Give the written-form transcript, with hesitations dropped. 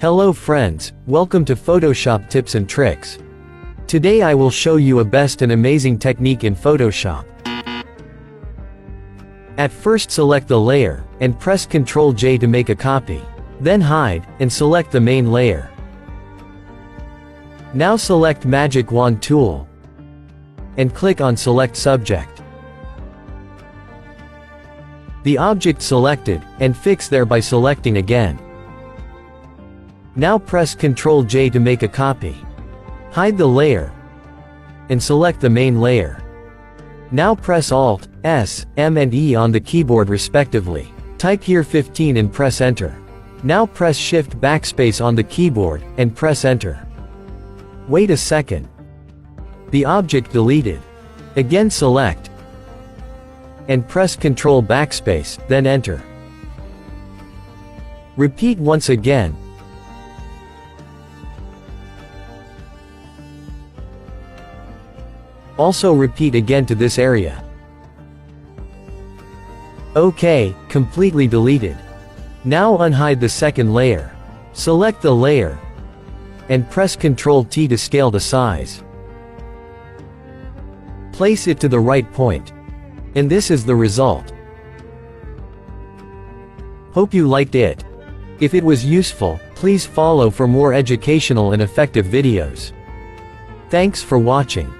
Hello friends, welcome to Photoshop Tips and Tricks. Today I will show you a best and amazing technique in Photoshop. At first select the layer, and press Ctrl J to make a copy. Then hide, and select the main layer. Now select Magic Wand tool, and click on Select Subject. The object selected, and fix there by selecting again. Now press Ctrl J to make a copy. Hide the layer, and select the main layer. Now press Alt, S, M and E on the keyboard respectively. Type here 15 and press Enter. Now press Shift Backspace on the keyboard, and press Enter. Wait a second. The object deleted. Again select, and press Ctrl Backspace, then Enter. Repeat once again. Also repeat again to this area. OK, completely deleted. Now unhide the second layer. Select the layer, and press Ctrl T to scale the size. Place it to the right point. And this is the result. Hope you liked it. If it was useful, please follow for more educational and effective videos. Thanks for watching.